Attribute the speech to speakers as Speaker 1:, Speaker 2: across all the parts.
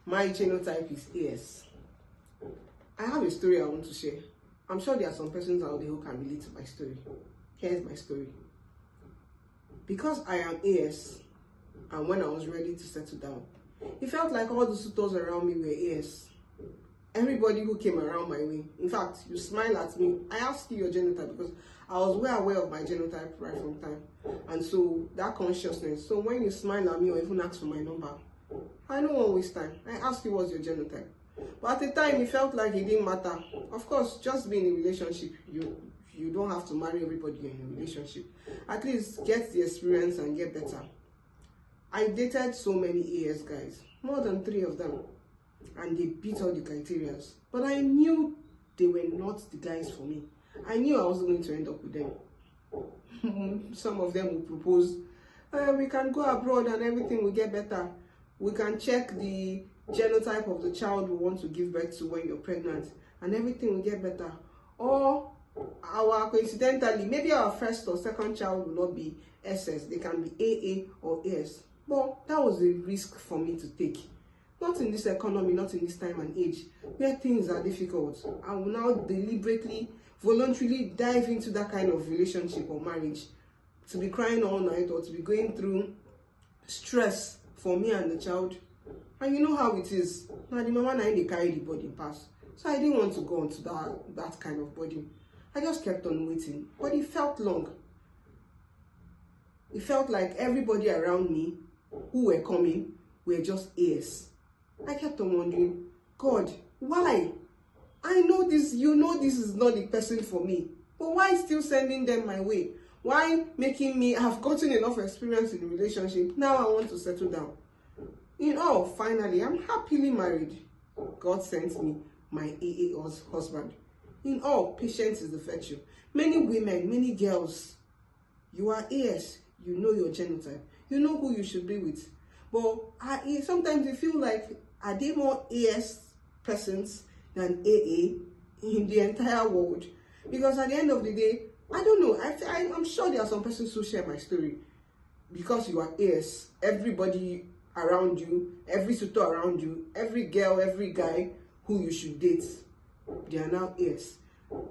Speaker 1: My genotype is AS. I have a story I want to share. I'm sure there are some persons out there who can relate to my story. Here's my story. Because I am AS, and when I was ready to settle down, it felt like all the suitors around me were AS. Everybody who came around my way. In fact, you smile at me. I asked you your genotype because I was well aware of my genotype right from time. And so that consciousness. So when you smile at me or even ask for my number, I don't want to waste time. I asked you what's your genotype. But at the time, it felt like it didn't matter. Of course, just being in a relationship, you don't have to marry everybody you're in a relationship. At least get the experience and get better. I dated so many AS guys, more than 3 of them, and they beat all the criteria. But I knew they were not the guys for me. I knew I wasn't going to end up with them. Some of them would propose, we can go abroad and everything will get better. We can check the genotype of the child we want to give birth to when you're pregnant, and everything will get better. Or coincidentally, maybe our first or second child will not be SS, they can be AA or AS. But that was a risk for me to take. Not in this economy, not in this time and age, where things are difficult. I will now deliberately, voluntarily dive into that kind of relationship or marriage, to be crying all night or to be going through stress for me and the child. And you know how it is. Now the mama they carry the body pass. So I didn't want to go into that kind of body. I just kept on waiting. But it felt long. It felt like everybody around me who were coming were just AS. I kept on wondering, God, why? I know this, you know this is not the person for me. But why still sending them my way? Why making me have gotten enough experience in the relationship? Now I want to settle down. Finally, I'm happily married. God sent me my AA husband. In all, patience is the virtue. Many women, many girls, you are AS, you know your genotype. You know who you should be with. But sometimes you feel like, are they more AS persons than AA in the entire world? Because at the end of the day, I don't know. I'm sure there are some persons who share my story. Because you are AS, everybody around you, every suitor around you, every girl, every guy who you should date, they are now AS.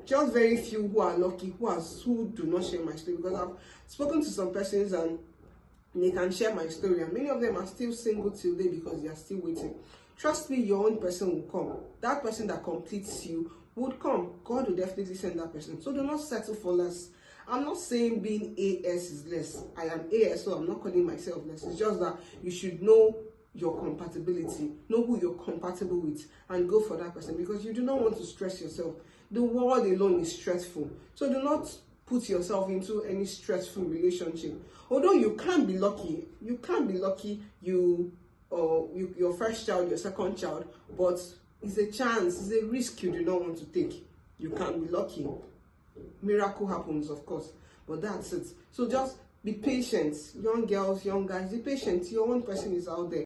Speaker 1: Just very few who are lucky, who do not share my story. Because I've spoken to some persons and they can share my story, and many of them are still single till day because they are still waiting. Trust me, your own person will come. That person that completes you would come. God will definitely send that person. So do not settle for less. I'm not saying being AS is less. I am AS, so I'm not calling myself less. It's just that you should know your compatibility, know who you're compatible with, and go for that person, because you do not want to stress yourself. The world alone is stressful. So do not put yourself into any stressful relationship. Although you can be lucky, your first child, your second child, but it's a chance, it's a risk you do not want to take. You can be lucky. Miracle happens, of course, but that's it. So just be patient. Young girls, young guys, be patient. Your own person is out there.